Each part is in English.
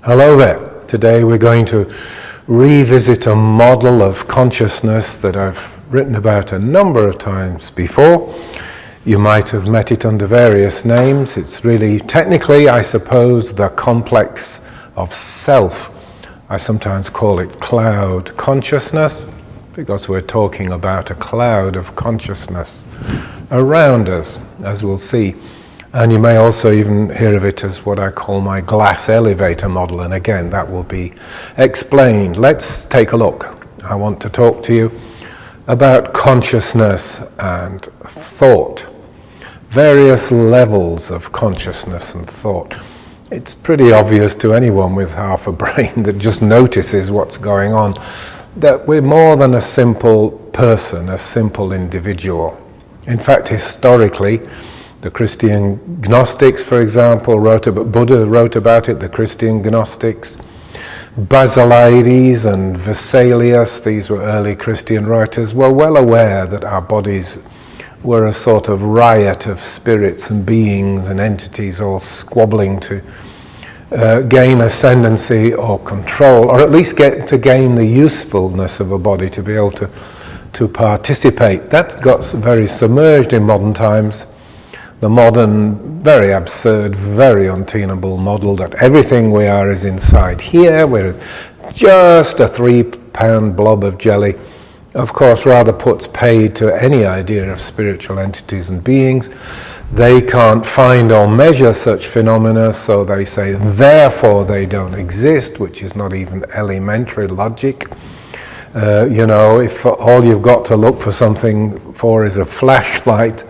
Hello there. Today we're going to revisit a model of consciousness that I've written about a number of times before. You might have met it under various names. It's really, technically, I suppose, the complex of self. I sometimes call it cloud consciousness because we're talking about a cloud of consciousness around us, as we'll see. And you may also even hear of it as what I call my glass elevator model, and again that will be explained. Let's take a look. I want to talk to you about consciousness and thought. Various levels of consciousness and thought. It's pretty obvious to anyone with half a brain that just notices what's going on that we're more than a simple person, a simple individual. In fact, historically, the Christian Gnostics, for example, Buddha wrote about it, the Christian Gnostics. Basilides and Vesalius, these were early Christian writers, were well aware that our bodies were a sort of riot of spirits and beings and entities all squabbling to gain ascendancy or control, or at least get to gain the usefulness of a body to be able to participate. That got very submerged in modern times. The modern, very absurd, very untenable model that everything we are is inside here. We're just a 3-pound blob of jelly, of course, rather puts paid to any idea of spiritual entities and beings. They can't find or measure such phenomena, so they say, therefore they don't exist, which is not even elementary logic. If all you've got to look for something for is a flashlight,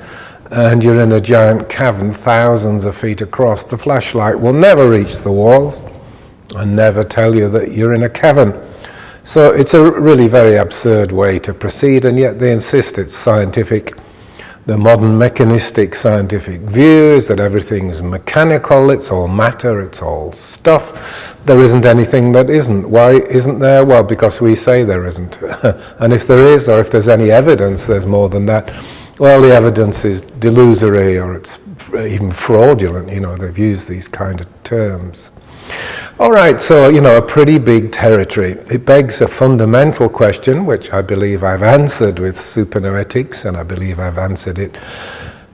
and you're in a giant cavern thousands of feet across, the flashlight will never reach the walls and never tell you that you're in a cavern. So it's a really very absurd way to proceed, and yet they insist it's scientific. The modern mechanistic scientific view is that everything's mechanical, it's all matter, it's all stuff. There isn't anything that isn't. Why isn't there? Well, because we say there isn't. And if there is, or if there's any evidence there's more than that, well, the evidence is delusory, or it's even fraudulent. They've used these kind of terms. All right, so, a pretty big territory. It begs a fundamental question, which I believe I've answered with Supernoetics, and I believe I've answered it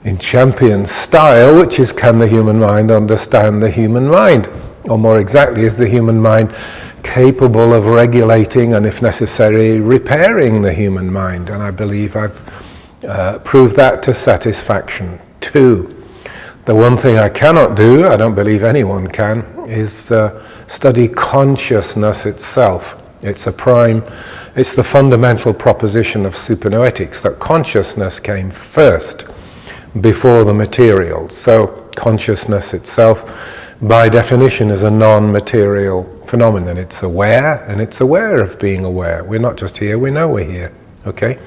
in champion style, which is, can the human mind understand the human mind? Or more exactly, is the human mind capable of regulating and, if necessary, repairing the human mind? And I believe I've proved that to satisfaction too. The one thing I cannot do, I don't believe anyone can, is study consciousness itself. It's the fundamental proposition of Supernoetics that consciousness came first before the material. So consciousness itself, by definition, is a non-material phenomenon. It's aware, and it's aware of being aware. We're not just here, we know we're here, okay?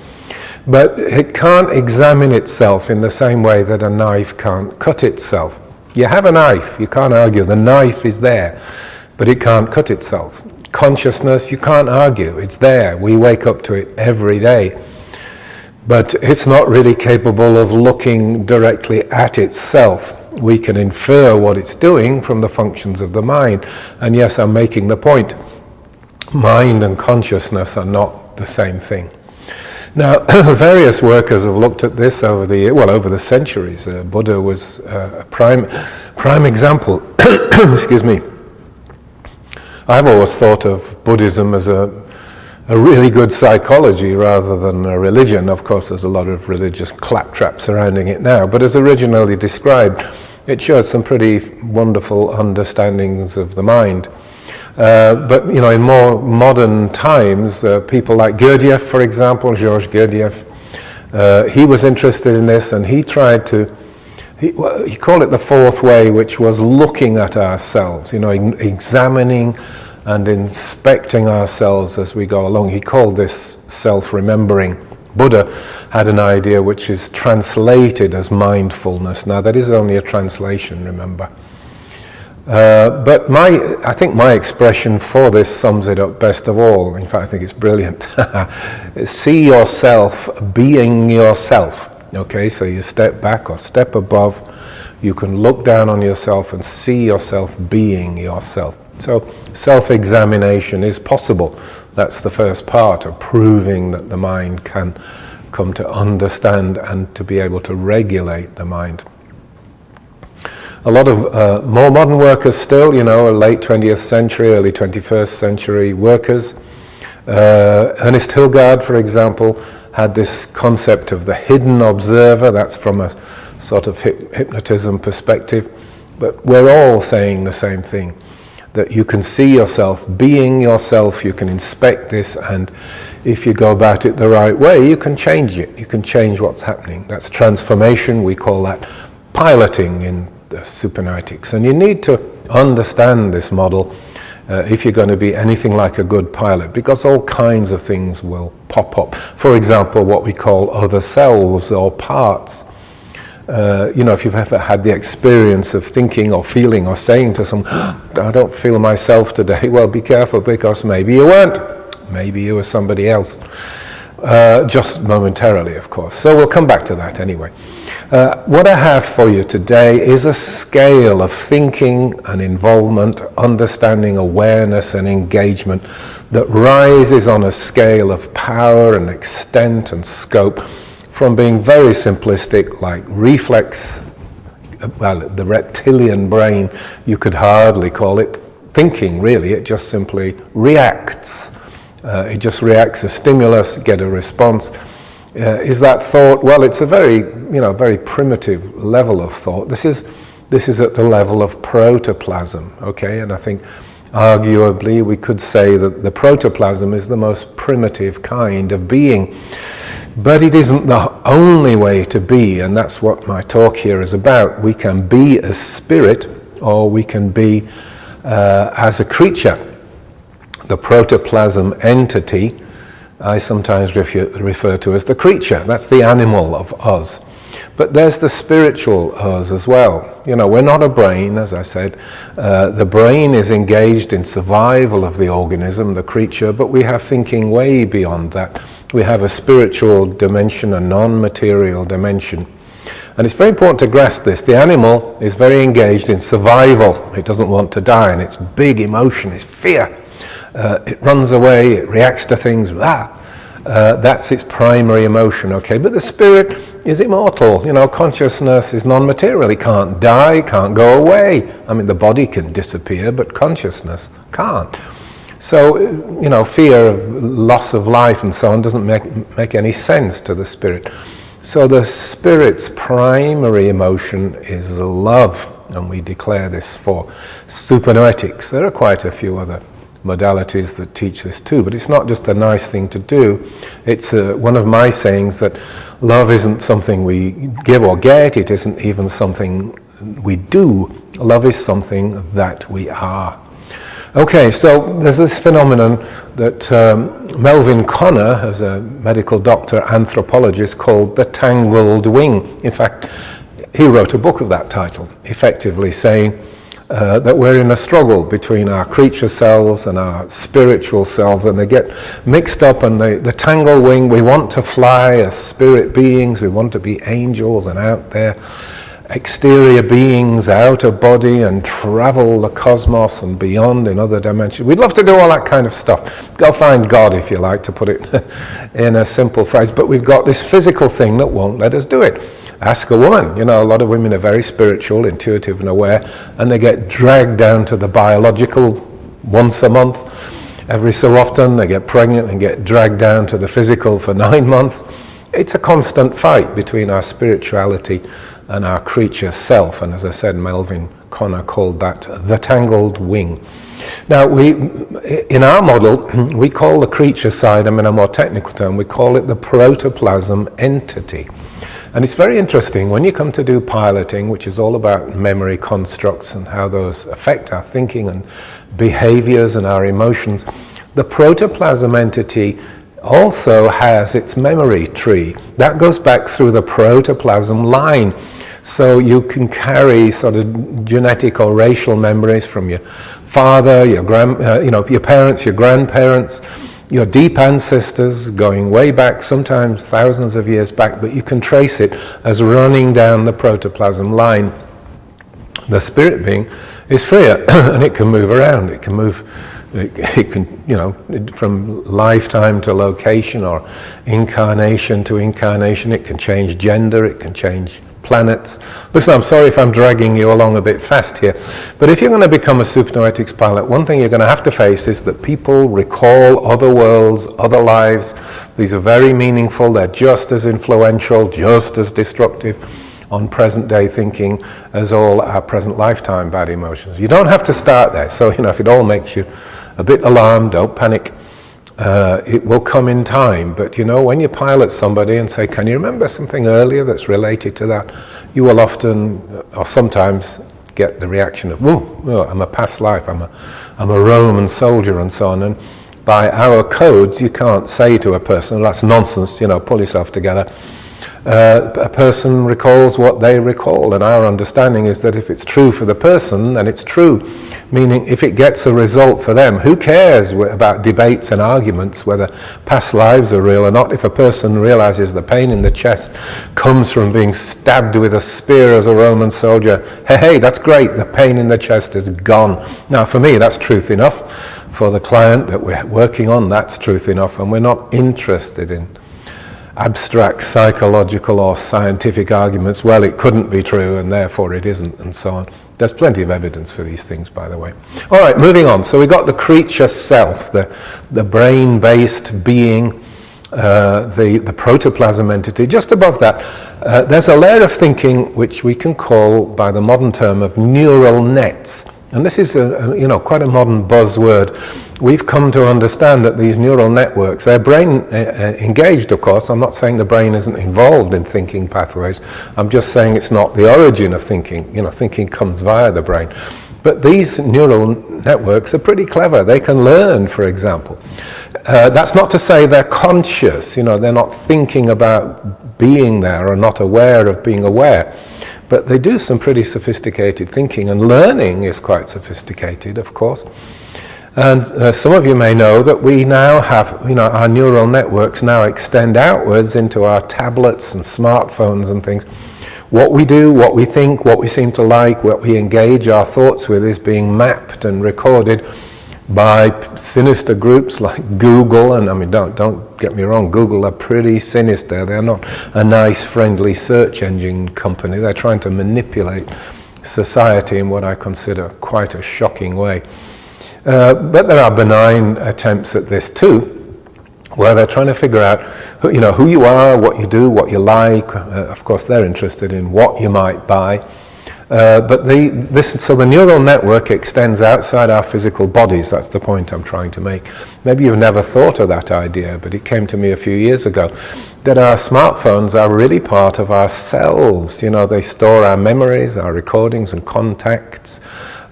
But it can't examine itself in the same way that a knife can't cut itself. You have a knife, you can't argue, the knife is there, but it can't cut itself. Consciousness, you can't argue, it's there, we wake up to it every day. But it's not really capable of looking directly at itself. We can infer what it's doing from the functions of the mind. And yes, I'm making the point, mind and consciousness are not the same thing. Now, various workers have looked at this over the centuries. Buddha was a prime example. Excuse me. I've always thought of Buddhism as a really good psychology rather than a religion. Of course, there's a lot of religious claptrap surrounding it now, but as originally described, it showed some pretty wonderful understandings of the mind. But in more modern times, people like Gurdjieff, for example, Georges Gurdjieff, he was interested in this, and he tried to, he called it the fourth way, which was looking at ourselves, examining and inspecting ourselves as we go along. He called this self-remembering. Buddha had an idea which is translated as mindfulness. Now, that is only a translation, remember. But I think my expression for this sums it up best of all. In fact, I think it's brilliant. See yourself being yourself. Okay, so you step back or step above. You can look down on yourself and see yourself being yourself. So self-examination is possible. That's the first part of proving that the mind can come to understand and to be able to regulate the mind. A lot of more modern workers still, late 20th century, early 21st century workers. Ernest Hilgard, for example, had this concept of the hidden observer. That's from a sort of hypnotism perspective. But we're all saying the same thing, that you can see yourself being yourself, you can inspect this, and if you go about it the right way, you can change it. You can change what's happening. That's transformation. We call that piloting in the Supernoetics. And you need to understand this model if you're going to be anything like a good pilot, because all kinds of things will pop up. For example, what we call other selves or parts. If you've ever had the experience of thinking or feeling or saying to someone, I don't feel myself today, well, be careful, because maybe you weren't. Maybe you were somebody else. Just momentarily, of course. So we'll come back to that anyway. What I have for you today is a scale of thinking and involvement, understanding, awareness and engagement that rises on a scale of power and extent and scope, from being very simplistic, like reflex, the reptilian brain, you could hardly call it thinking, really. It just simply reacts. It just reacts to stimulus, get a response. Is that thought? Well, it's a very primitive level of thought. This is at the level of protoplasm, okay? And I think arguably we could say that the protoplasm is the most primitive kind of being. But it isn't the only way to be, and that's what my talk here is about. We can be a spirit, or we can be as a creature. The protoplasm entity, I sometimes refer to as the creature. That's the animal of us. But there's the spiritual us as well. We're not a brain, as I said. The brain is engaged in survival of the organism, the creature, but we have thinking way beyond that. We have a spiritual dimension, a non-material dimension. And it's very important to grasp this. The animal is very engaged in survival. It doesn't want to die, and its big emotion is fear. It runs away, it reacts to things, that's its primary emotion, okay? But the spirit is immortal, consciousness is non-material, it can't die, can't go away. I mean, the body can disappear, but consciousness can't. So, fear of loss of life and so on doesn't make any sense to the spirit. So the spirit's primary emotion is love, and we declare this for Supernoetics. There are quite a few other modalities that teach this too, but it's not just a nice thing to do. It's one of my sayings that love isn't something we give or get, it isn't even something we do. Love is something that we are. Okay, so there's this phenomenon that Melvin Connor, as a medical doctor anthropologist, called the Tangled Wing. In fact, he wrote a book of that title, effectively saying that we're in a struggle between our creature selves and our spiritual selves, and they get mixed up, and the tangled wing, we want to fly as spirit beings, we want to be angels and out there, exterior beings, out of body, and travel the cosmos and beyond in other dimensions. We'd love to do all that kind of stuff. Go find God, if you like, to put it in a simple phrase, but we've got this physical thing that won't let us do it. Ask a woman. A lot of women are very spiritual, intuitive and aware, and they get dragged down to the biological once a month. Every so often they get pregnant and get dragged down to the physical for 9 months. It's a constant fight between our spirituality and our creature self, and as I said, Melvin Connor called that the Tangled Wing. Now, in our model, we call the creature side, in a more technical term, we call it the Protoplasm Entity. And it's very interesting when you come to do piloting, which is all about memory constructs and how those affect our thinking and behaviors and our emotions. The protoplasm entity also has its memory tree. That goes back through the protoplasm line. So you can carry sort of genetic or racial memories from your father, your parents, your grandparents, your deep ancestors going way back, sometimes thousands of years back, but you can trace it as running down the protoplasm line. The spirit being is freer, and it can move around. It can move. It can, from lifetime to location, or incarnation to incarnation. It can change gender. It can change planets. Listen, I'm sorry if I'm dragging you along a bit fast here, but if you're going to become a Supernoetics pilot, one thing you're going to have to face is that people recall other worlds, other lives. These are very meaningful. They're just as influential, just as destructive on present day thinking as all our present lifetime bad emotions. You don't have to start there. So, if it all makes you a bit alarmed, don't panic. It will come in time, but when you pilot somebody and say, can you remember something earlier that's related to that, you will often, or sometimes, get the reaction of, whoa, I'm a past life, I'm a Roman soldier, and so on. And by our codes, you can't say to a person, that's nonsense, pull yourself together. A person recalls what they recall, and our understanding is that if it's true for the person, then it's true. Meaning, if it gets a result for them, who cares about debates and arguments whether past lives are real or not? If a person realizes the pain in the chest comes from being stabbed with a spear as a Roman soldier, hey, that's great, the pain in the chest is gone. Now, for me, that's truth enough. For the client that we're working on, that's truth enough, and we're not interested in abstract psychological or scientific arguments. Well, it couldn't be true and therefore it isn't, and so on. There's plenty of evidence for these things, by the way. All right, moving on. So we got the creature self, the brain-based being, the protoplasm entity. Just above that, there's a layer of thinking which we can call, by the modern term, of neural nets. And this is quite a modern buzzword. We've come to understand that these neural networks, they're brain engaged, of course. I'm not saying the brain isn't involved in thinking pathways. I'm just saying it's not the origin of thinking. Thinking comes via the brain. But these neural networks are pretty clever. They can learn, for example. That's not to say they're conscious. They're not thinking about being there or not aware of being aware. But they do some pretty sophisticated thinking, and learning is quite sophisticated, of course. And some of you may know that we now have, our neural networks now extend outwards into our tablets and smartphones and things. What we do, what we think, what we seem to like, what we engage our thoughts with is being mapped and recorded by sinister groups like Google. And don't get me wrong, Google are pretty sinister. They're not a nice, friendly search engine company. They're trying to manipulate society in what I consider quite a shocking way. But there are benign attempts at this too, where they're trying to figure out who you are, what you do, what you like. Of course, they're interested in what you might buy. But so the neural network extends outside our physical bodies. That's the point I'm trying to make. Maybe you've never thought of that idea, but it came to me a few years ago, that our smartphones are really part of ourselves. They store our memories, our recordings and contacts.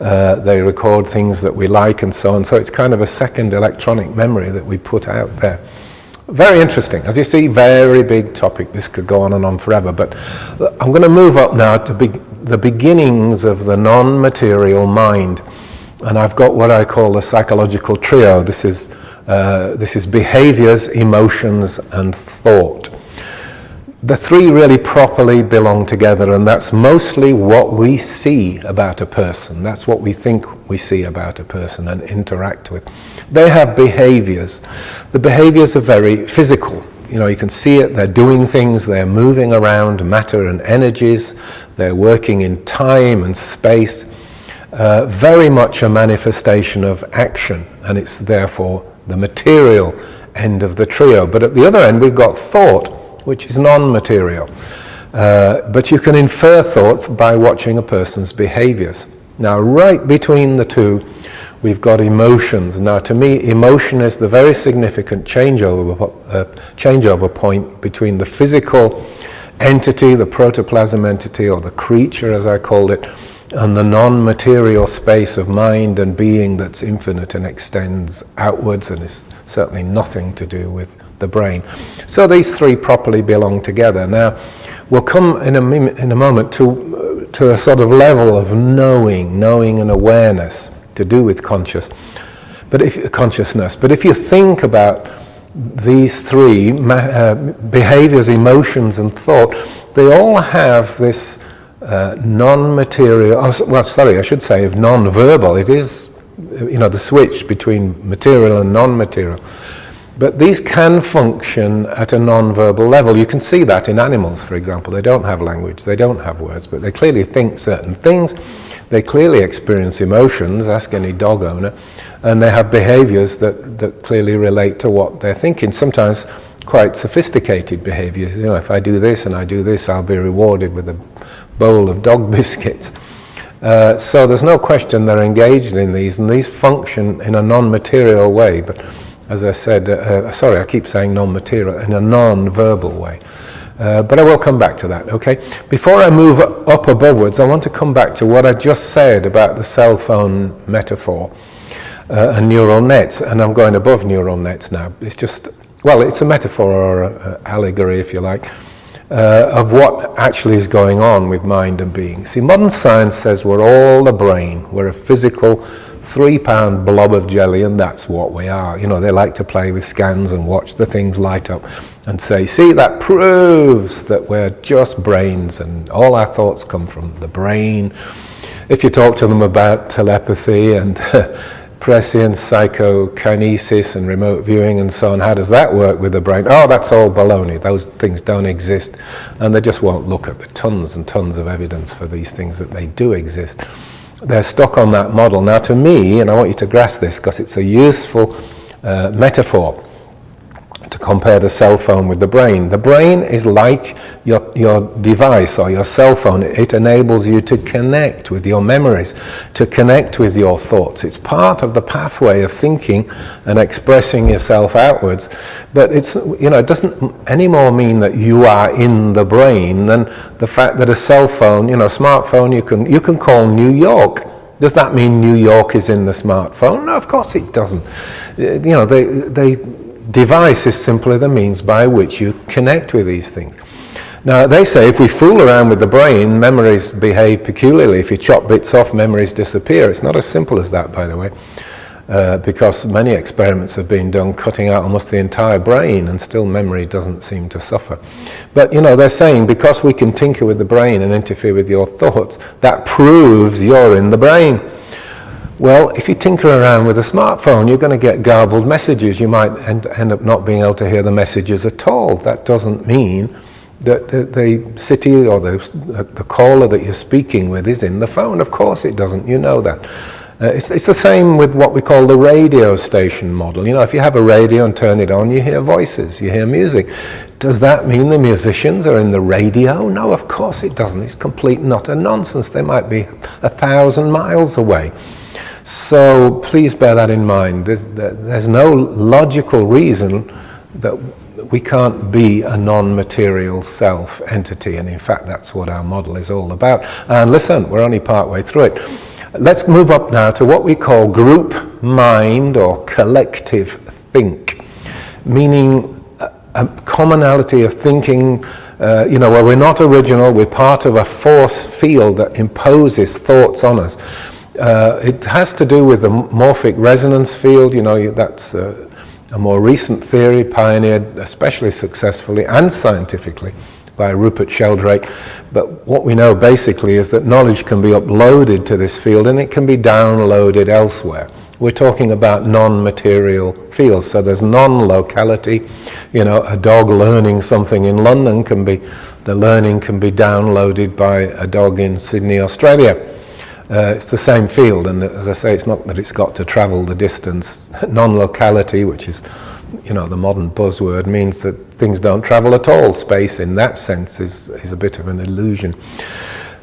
They record things that we like and so on. So it's kind of a second electronic memory that we put out there. Very interesting. As you see, very big topic. This could go on and on forever. But I'm going to move up now to the beginnings of the non-material mind. And I've got what I call the psychological trio. This is behaviors, emotions, and thought. The three really properly belong together, and that's mostly what we see about a person. That's what we think we see about a person and interact with. They have behaviors. The behaviors are very physical. You can see it. They're doing things. They're moving around matter and energies. They're working in time and space. Very much a manifestation of action, and it's therefore the material end of the trio. But at the other end, we've got thought, which is non-material. But you can infer thought by watching a person's behaviors. Now, right between the two, we've got emotions. Now, to me, emotion is the very significant changeover point between the physical entity, the protoplasm entity, or the creature, as I called it, and the non-material space of mind and being that's infinite and extends outwards and is certainly nothing to do with the brain. So these three properly belong together. Now, we'll come in a moment to a sort of level of knowing and awareness to do with consciousness. But if you think about these three behaviors, emotions, and thought, they all have this non-material, I should say of non-verbal. It is, the switch between material and non-material. But these can function at a non-verbal level. You can see that in animals, for example. They don't have language, they don't have words, but they clearly think certain things. They clearly experience emotions, ask any dog owner, and they have behaviors that clearly relate to what they're thinking, sometimes quite sophisticated behaviors. If I do this and I do this, I'll be rewarded with a bowl of dog biscuits. So there's no question they're engaged in these, and these function in a non-material way, but as I said, I keep saying non-material, in a non-verbal way. But I will come back to that, okay? Before I move up abovwards, I want to come back to what I just said about the cell phone metaphor and neural nets, and I'm going above neural nets now. It's just, it's a metaphor or an allegory, if you like, of what actually is going on with mind and being. See, modern science says we're all the brain. We're a physical 3-pound blob of jelly, and that's what we are. They like to play with scans and watch the things light up and say, see, that proves that we're just brains and all our thoughts come from the brain. If you talk to them about telepathy and prescience, psychokinesis and remote viewing and so on, how does that work with the brain? Oh, that's all baloney. Those things don't exist. And they just won't look at the tons and tons of evidence for these things that they do exist. They're stuck on that model. Now to me, and I want you to grasp this because it's a useful metaphor to compare the cell phone with the brain. The brain is like your device or your cell phone. It enables you to connect with your memories, to connect with your thoughts. It's part of the pathway of thinking and expressing yourself outwards. But it doesn't anymore mean that you are in the brain than the fact that a cell phone, smartphone, you can call New York. Does that mean New York is in the smartphone? No, of course it doesn't. Device is simply the means by which you connect with these things. Now, they say if we fool around with the brain, memories behave peculiarly. If you chop bits off, memories disappear. It's not as simple as that, by the way, because many experiments have been done cutting out almost the entire brain, and still memory doesn't seem to suffer. But, they're saying because we can tinker with the brain and interfere with your thoughts, that proves you're in the brain. Well, if you tinker around with a smartphone, you're going to get garbled messages. You might end up not being able to hear the messages at all. That doesn't mean that the city or the caller that you're speaking with is in the phone. Of course it doesn't. You know that. It's the same with what we call the radio station model. If you have a radio and turn it on, you hear voices, you hear music. Does that mean the musicians are in the radio? No, of course it doesn't. It's complete and utter nonsense. They might be 1,000 miles away. So please bear that in mind. There's no logical reason that we can't be a non-material self entity, and in fact that's what our model is all about. And listen, we're only part way through it. Let's move up now to what we call group mind or collective think, meaning a commonality of thinking, where we're not original, we're part of a force field that imposes thoughts on us. It has to do with the morphic resonance field. That's a more recent theory pioneered especially successfully and scientifically by Rupert Sheldrake. But what we know basically is that knowledge can be uploaded to this field and it can be downloaded elsewhere. We're talking about non-material fields. So there's non-locality. A dog learning something in London the learning can be downloaded by a dog in Sydney, Australia. It's the same field, and as I say, it's not that it's got to travel the distance. Non-locality, which is, the modern buzzword, means that things don't travel at all. Space, in that sense, is a bit of an illusion.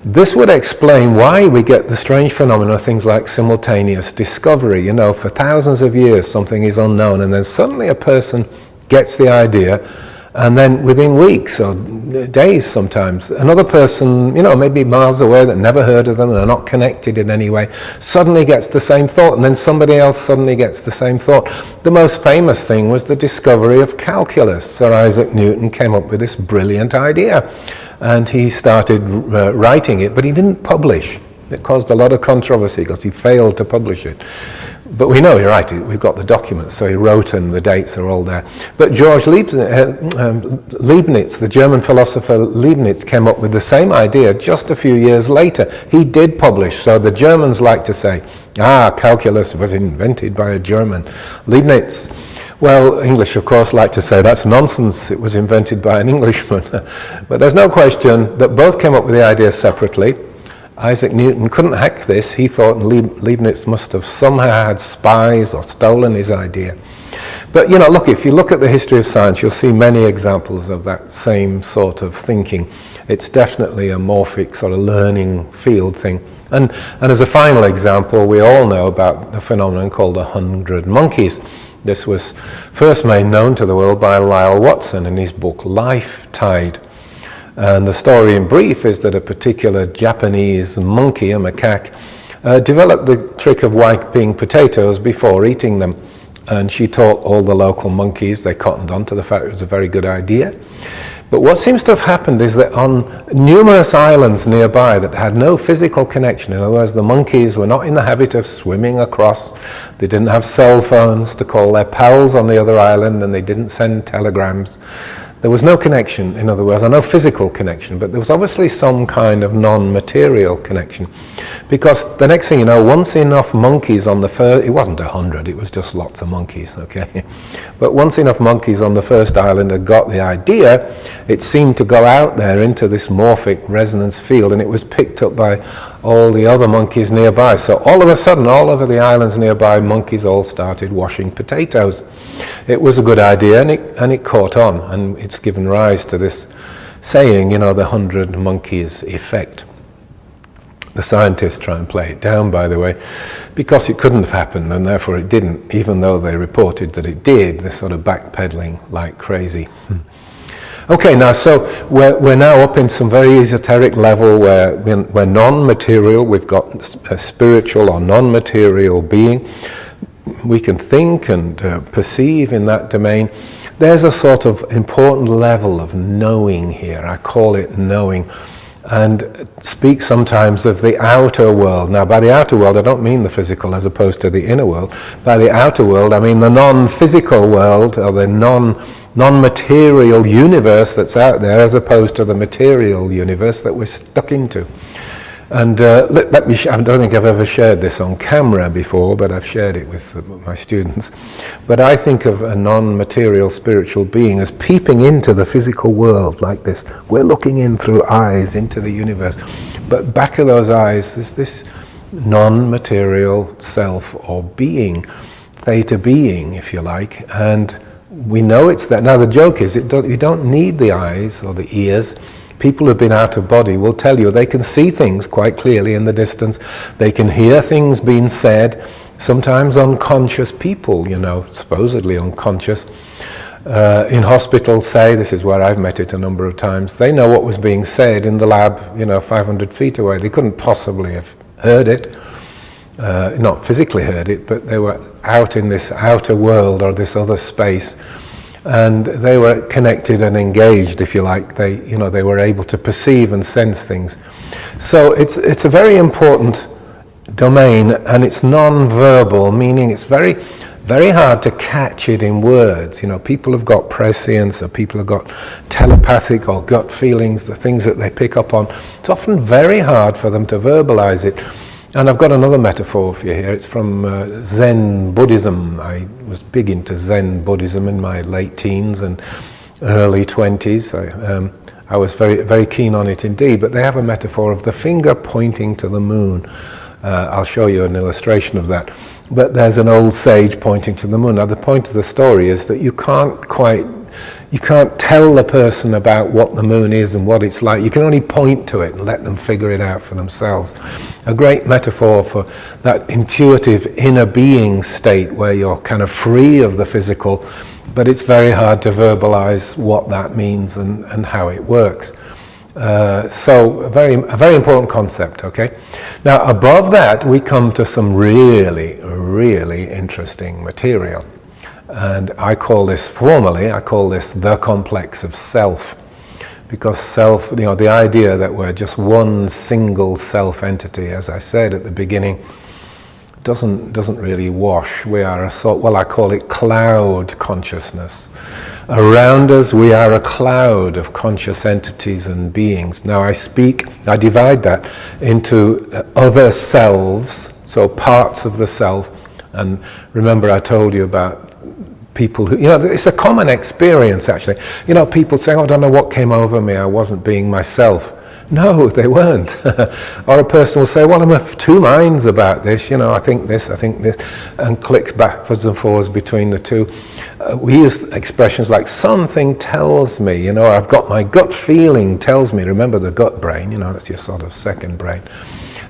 This would explain why we get the strange phenomena of things like simultaneous discovery. For thousands of years, something is unknown, and then suddenly a person gets the idea, and then within weeks or days sometimes, another person, maybe miles away that never heard of them and are not connected in any way, suddenly gets the same thought, and then somebody else suddenly gets the same thought. The most famous thing was the discovery of calculus. Sir Isaac Newton came up with this brilliant idea, and he started writing it, but he didn't publish. It caused a lot of controversy because he failed to publish it. But we know, you're right, we've got the documents, so he wrote and the dates are all there. But George Leibniz, the German philosopher Leibniz, came up with the same idea just a few years later. He did publish, so the Germans like to say, calculus was invented by a German. Leibniz. Well, English, of course, like to say that's nonsense, it was invented by an Englishman. But there's no question that both came up with the idea separately. Isaac Newton couldn't hack this. He thought Leibniz must have somehow had spies or stolen his idea. But, look, if you look at the history of science, you'll see many examples of that same sort of thinking. It's definitely a morphic sort of learning field thing. And as a final example, we all know about the phenomenon called the 100 monkeys. This was first made known to the world by Lyle Watson in his book Life Tide. And the story in brief is that a particular Japanese monkey, a macaque, developed the trick of wiping potatoes before eating them. And she taught all the local monkeys, they cottoned on to the fact it was a very good idea. But what seems to have happened is that on numerous islands nearby that had no physical connection, in other words, the monkeys were not in the habit of swimming across, they didn't have cell phones to call their pals on the other island, and they didn't send telegrams. There was no connection, in other words, or no physical connection, but there was obviously some kind of non-material connection. Because the next thing you know, once enough monkeys on the first, it wasn't 100, it was just lots of monkeys, okay? But once enough monkeys on the first island had got the idea, it seemed to go out there into this morphic resonance field, and it was picked up by all the other monkeys nearby. So all of a sudden, all over the islands nearby, monkeys all started washing potatoes. It was a good idea, and it caught on, and it's given rise to this saying, the 100 monkeys effect. The scientists try and play it down, by the way, because it couldn't have happened, and therefore it didn't, even though they reported that it did. They're sort of backpedaling like crazy. Okay, now, so we're now up in some very esoteric level where we're non-material, we've got a spiritual or non-material being. We can think and perceive in that domain. There's a sort of important level of knowing here. I call it knowing, and speak sometimes of the outer world. Now, by the outer world, I don't mean the physical as opposed to the inner world. By the outer world, I mean the non-physical world, or the non-material universe that's out there, as opposed to the material universe that we're stuck into. And let me I don't think I've ever shared this on camera before, but I've shared it with my students. But I think of a non-material spiritual being as peeping into the physical world like this. We're looking in through eyes into the universe. But back of those eyes is this non-material self or being, theta being, if you like. And we know it's there. Now the joke is, you don't need the eyes or the ears. People who've been out of body will tell you they can see things quite clearly in the distance. They can hear things being said, sometimes unconscious people, supposedly unconscious. In hospitals, say, this is where I've met it a number of times, they know what was being said in the lab, 500 feet away. They couldn't possibly have heard it, not physically heard it, but they were out in this outer world or this other space. And they were connected and engaged, if you like. They were able to perceive and sense things. So it's a very important domain, and it's non-verbal, meaning it's very, very hard to catch it in words. People have got prescience, or people have got telepathic or gut feelings, the things that they pick up on. It's often very hard for them to verbalize it. And I've got another metaphor for you here. It's from Zen Buddhism. I was big into Zen Buddhism in my late teens and early 20s. I was very, very keen on it indeed. But they have a metaphor of the finger pointing to the moon. I'll show you an illustration of that. But there's an old sage pointing to the moon. Now the point of the story is that you can't tell the person about what the moon is and what it's like. You can only point to it and let them figure it out for themselves. A great metaphor for that intuitive inner being state where you're kind of free of the physical, but it's very hard to verbalize what that means and how it works. So a very important concept, okay? Now above that we come to some really, really interesting material. And I call this the complex of self. Because self, the idea that we're just one single self entity, as I said at the beginning, doesn't really wash. We are a sort, well, I call it cloud consciousness. Around us, we are a cloud of conscious entities and beings. Now I divide that into other selves, so parts of the self. And remember I told you about people who, it's a common experience actually. People saying, I don't know what came over me, I wasn't being myself. No, they weren't. Or a person will say, well, I'm of two minds about this, I think this, and clicks backwards and forwards between the two. We use expressions like, something tells me, I've got my gut feeling tells me. Remember the gut brain, that's your sort of second brain.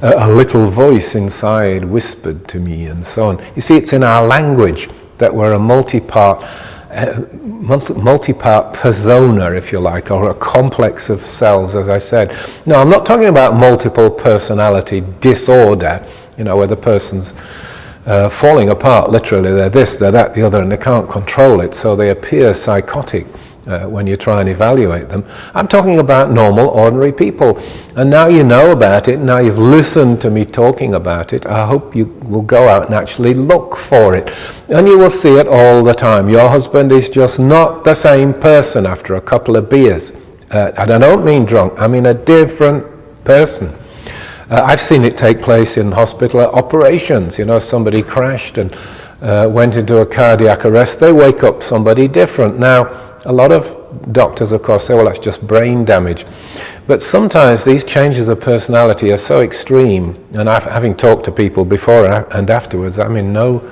A little voice inside whispered to me, and so on. You see, it's in our language that we're a multi-part persona, if you like, or a complex of selves, as I said. No, I'm not talking about multiple personality disorder, where the person's falling apart, literally. They're this, they're that, the other, and they can't control it, so they appear psychotic when you try and evaluate them. I'm talking about normal, ordinary people. And now you know about it, now you've listened to me talking about it, I hope you will go out and actually look for it. And you will see it all the time. Your husband is just not the same person after a couple of beers. And I don't mean drunk, I mean a different person. I've seen it take place in hospital operations. Somebody crashed and went into a cardiac arrest. They wake up somebody different. Now, a lot of doctors, of course, say, well, that's just brain damage. But sometimes these changes of personality are so extreme, and having talked to people before and afterwards, I'm in no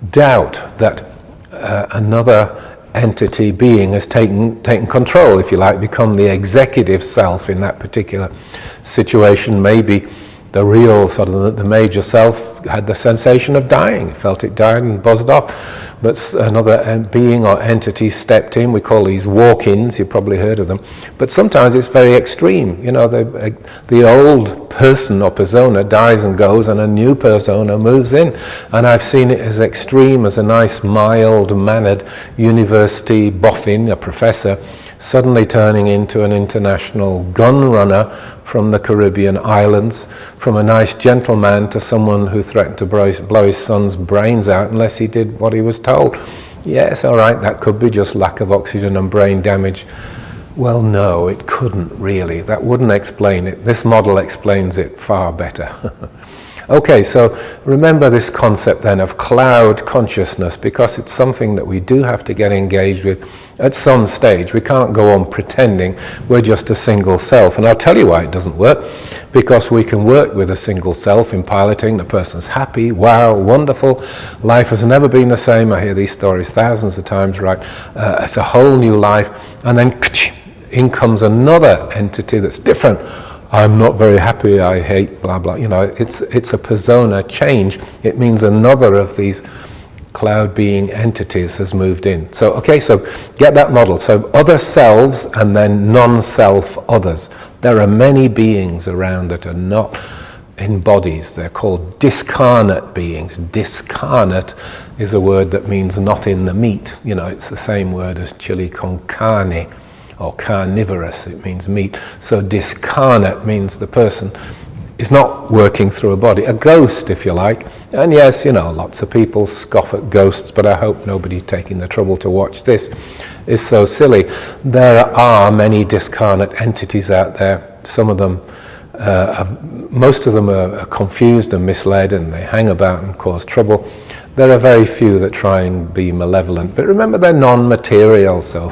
doubt that another entity, being, has taken control, if you like, become the executive self in that particular situation. Maybe the real, sort of the major self had the sensation of dying, felt it died and buzzed off. But another being or entity stepped in. We call these walk-ins, you've probably heard of them. But sometimes it's very extreme. The old person or persona dies and goes, and a new persona moves in. And I've seen it as extreme as a nice, mild-mannered university boffin, a professor, suddenly turning into an international gun runner from the Caribbean islands, from a nice gentleman to someone who threatened to blow his son's brains out unless he did what he was told. Yes, all right, that could be just lack of oxygen and brain damage. Well, no, it couldn't really. That wouldn't explain it. This model explains it far better. Okay, so remember this concept then of cloud consciousness, because it's something that we do have to get engaged with at some stage. We can't go on pretending we're just a single self. And I'll tell you why it doesn't work. Because we can work with a single self in piloting. The person's happy, wow, wonderful. Life has never been the same. I hear these stories thousands of times, right? It's a whole new life. And then in comes another entity that's different. I'm not very happy, I hate, blah, blah. It's a persona change. It means another of these cloud being entities has moved in. So get that model. So other selves and then non-self others. There are many beings around that are not in bodies. They're called discarnate beings. Discarnate is a word that means not in the meat. It's the same word as chili con carne, or carnivorous, it means meat. So discarnate means the person is not working through a body, a ghost, if you like. And yes, lots of people scoff at ghosts, but I hope nobody taking the trouble to watch this is so silly. There are many discarnate entities out there. Some of them, most of them are confused and misled, and they hang about and cause trouble. There are very few that try and be malevolent, but remember they're non-material, so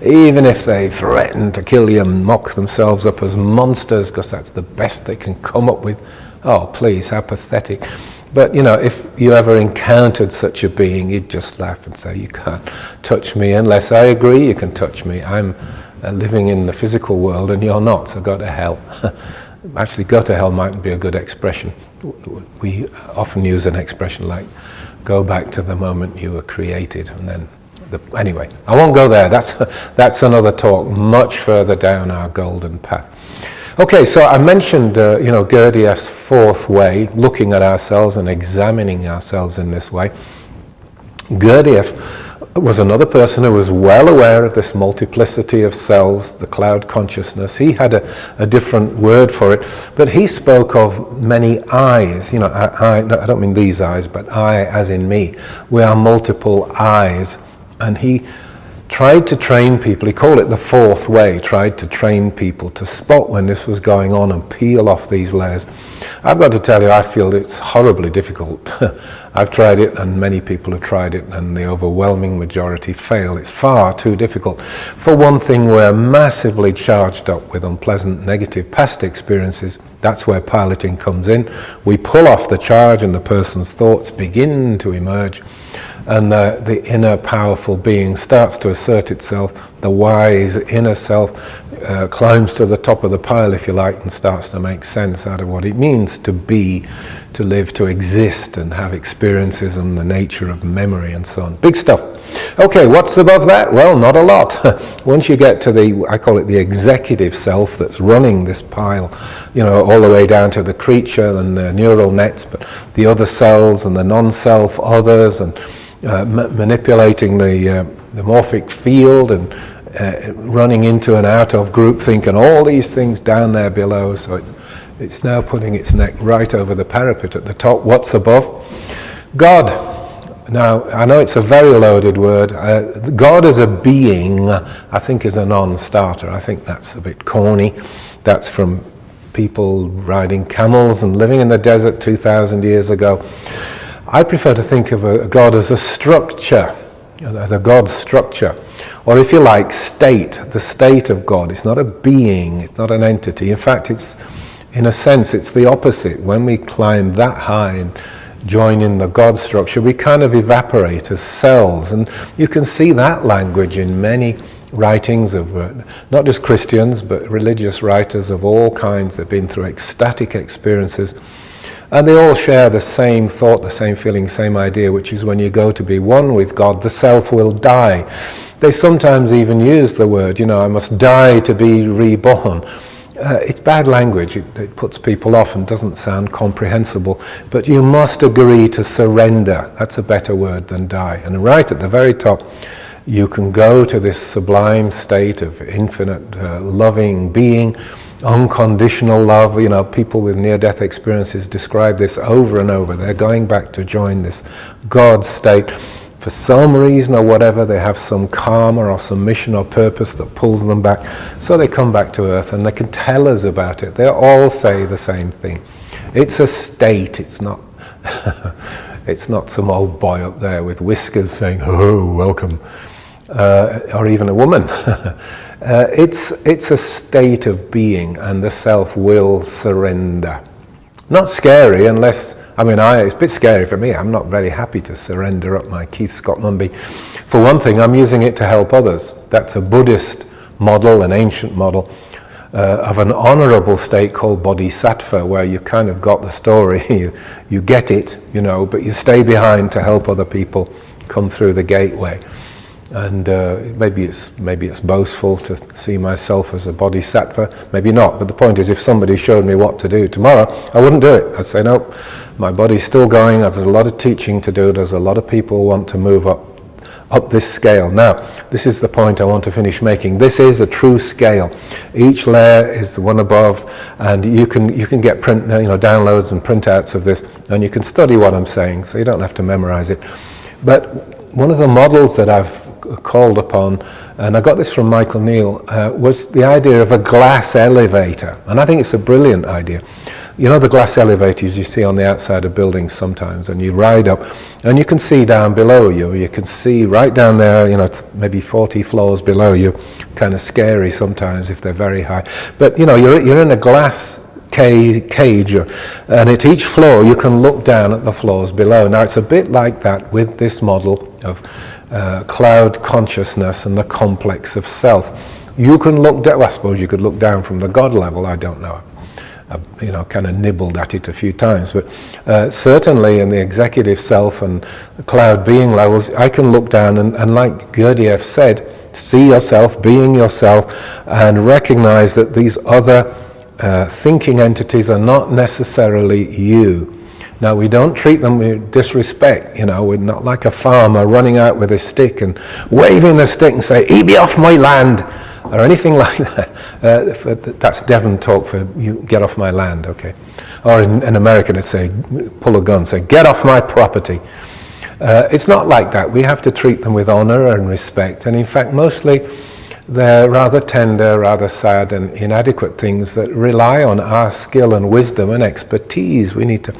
even if they threaten to kill you and mock themselves up as monsters, because that's the best they can come up with, oh please, how pathetic. But if you ever encountered such a being, you'd just laugh and say, you can't touch me unless I agree you can touch me. I'm living in the physical world and you're not, so go to hell. Actually, go to hell mightn't be a good expression. We often use an expression like, go back to the moment you were created, and then, anyway, I won't go there. That's another talk, much further down our golden path. Okay, so I mentioned, Gurdjieff's fourth way, looking at ourselves and examining ourselves in this way. Gurdjieff was another person who was well aware of this multiplicity of selves, the cloud consciousness. He had a different word for it, but he spoke of many eyes. You know, I don't mean these eyes, but I as in me. We are multiple eyes. And he tried to train people, he called it the fourth way, tried to train people to spot when this was going on and peel off these layers. I've got to tell you, I feel it's horribly difficult. I've tried it, and many people have tried it, and the overwhelming majority fail. It's far too difficult. For one thing, we're massively charged up with unpleasant, negative past experiences. That's where piloting comes in. We pull off the charge and the person's thoughts begin to emerge, and the inner powerful being starts to assert itself. The wise inner self climbs to the top of the pile, if you like, and starts to make sense out of what it means to be, to live, to exist, and have experiences, and the nature of memory and so on. Big stuff. Okay, what's above that? Well, not a lot. Once you get to the, I call it the executive self that's running this pile, you know, all the way down to the creature and the neural nets, but the other cells and the non-self others, and manipulating the morphic field, and running into and out of groupthink and all these things down there below. So it's now putting its neck right over the parapet at the top. What's above? God. Now, I know it's a very loaded word. God as a being, I think, is a non-starter. I think that's a bit corny. That's from people riding camels and living in the desert 2,000 years ago. I prefer to think of a God as a structure, the God structure, or if you like, state, the state of God. It's not a being, it's not an entity. In fact, it's, in a sense, it's the opposite. When we climb that high and join in the God structure, we kind of evaporate as cells. And you can see that language in many writings of not just Christians, but religious writers of all kinds that have been through ecstatic experiences. And they all share the same thought, the same feeling, same idea, which is when you go to be one with God, the self will die. They sometimes even use the word, you know, I must die to be reborn. It's bad language. It puts people off and doesn't sound comprehensible. But you must agree to surrender. That's a better word than die. And right at the very top, you can go to this sublime state of infinite loving being, unconditional love. You know, people with near-death experiences describe this over and over. They're going back to join this God state. For some reason or whatever, they have some karma or some mission or purpose that pulls them back. So they come back to Earth, and they can tell us about it. They all say the same thing. It's a state. It's not it's not some old boy up there with whiskers saying, "Oh, welcome," or even a woman. It's a state of being, and the self will surrender. Not scary unless, I mean, it's a bit scary for me. I'm not very happy to surrender up my Keith Scott-Mumby. For one thing, I'm using it to help others. That's a Buddhist model, an ancient model, of an honorable state called bodhisattva, where you kind of got the story, you get it, you know, but you stay behind to help other people come through the gateway. And maybe it's boastful to see myself as a bodhisattva, maybe not, but the point is, if somebody showed me what to do tomorrow, I wouldn't do it. I'd say, nope, my body's still going, there's a lot of teaching to do, there's a lot of people who want to move up this scale. Now, this is the point I want to finish making. This is a true scale. Each layer is the one above, and you can get downloads and printouts of this, and you can study what I'm saying, so you don't have to memorize it. But one of the models that I've called upon, and I got this from Michael Neal, was the idea of a glass elevator. And I think it's a brilliant idea. You know the glass elevators you see on the outside of buildings sometimes, and you ride up and you can see down below you. You can see right down there, you know, maybe 40 floors below you. Kind of scary sometimes if they're very high. But you know, you're in a glass cage, and at each floor you can look down at the floors below. Now it's a bit like that with this model of cloud consciousness and the complex of self. You can look down, well, I suppose you could look down from the God level, I don't know. I've kind of nibbled at it a few times, but certainly in the executive self and the cloud being levels, I can look down and like Gurdjieff said, see yourself, being yourself, and recognize that these other thinking entities are not necessarily you. Now, we don't treat them with disrespect, we're not like a farmer running out with a stick and waving the stick and say, "Eat me off my land," or anything like that. That's Devon talk for you, get off my land, okay? Or in America, they'd say, pull a gun, say, "Get off my property." It's not like that. We have to treat them with honor and respect, and in fact, mostly they're rather tender, rather sad and inadequate things that rely on our skill and wisdom and expertise. We need to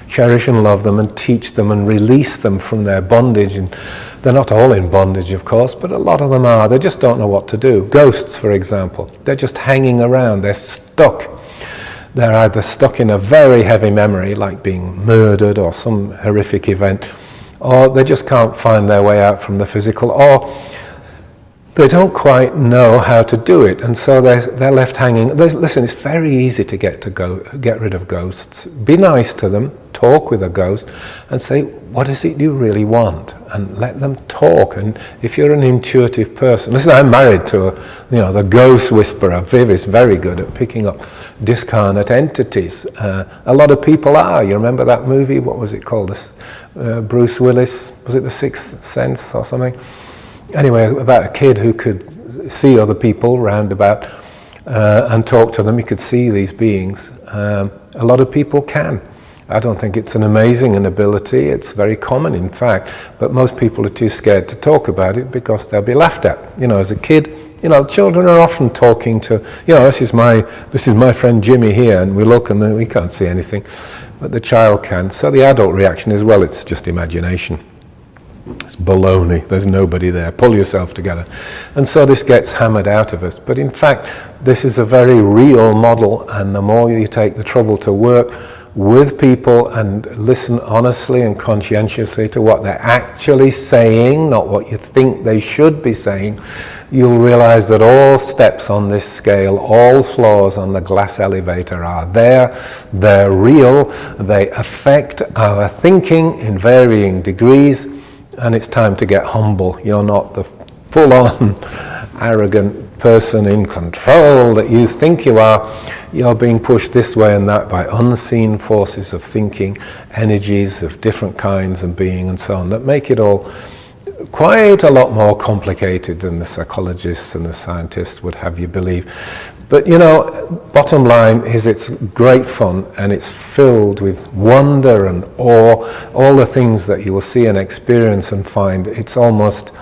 cherish and love them and teach them and release them from their bondage. And they're not all in bondage, of course, but a lot of them are. They just don't know what to do. Ghosts, for example, they're just hanging around. They're stuck. They're either stuck in a very heavy memory, like being murdered or some horrific event, or they just can't find their way out from the physical, or they don't quite know how to do it, and so they're left hanging. Listen, it's very easy to get rid of ghosts. Be nice to them, talk with a ghost, and say, "What is it you really want?" And let them talk. And if you're an intuitive person, listen, I'm married to the ghost whisperer. Viv is very good at picking up discarnate entities. A lot of people are. You remember that movie? What was it called? Bruce Willis. Was it The Sixth Sense or something? Anyway, about a kid who could see other people round about and talk to them. He could see these beings. A lot of people can. I don't think it's an amazing ability. It's very common, in fact, but most people are too scared to talk about it because they'll be laughed at. As a kid, children are often talking to, this is my friend Jimmy here, and we look and we can't see anything, but the child can. So the adult reaction is, well, it's just imagination. It's baloney, there's nobody there, pull yourself together. And so this gets hammered out of us. But in fact, this is a very real model, and the more you take the trouble to work with people and listen honestly and conscientiously to what they're actually saying, not what you think they should be saying, you'll realize that all steps on this scale, all floors on the glass elevator are there, they're real, they affect our thinking in varying degrees. And it's time to get humble. You're not the full-on arrogant person in control that you think you are. You're being pushed this way and that by unseen forces of thinking, energies of different kinds and being and so on, that make it all quite a lot more complicated than the psychologists and the scientists would have you believe. But bottom line is it's great fun, and it's filled with wonder and awe, all the things that you will see and experience and find. It's almost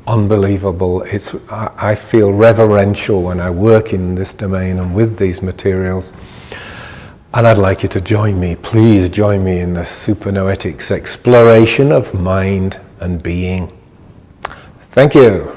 unbelievable. I feel reverential when I work in this domain and with these materials. And I'd like you to join me. Please join me in the Supernoetics exploration of mind and being. Thank you.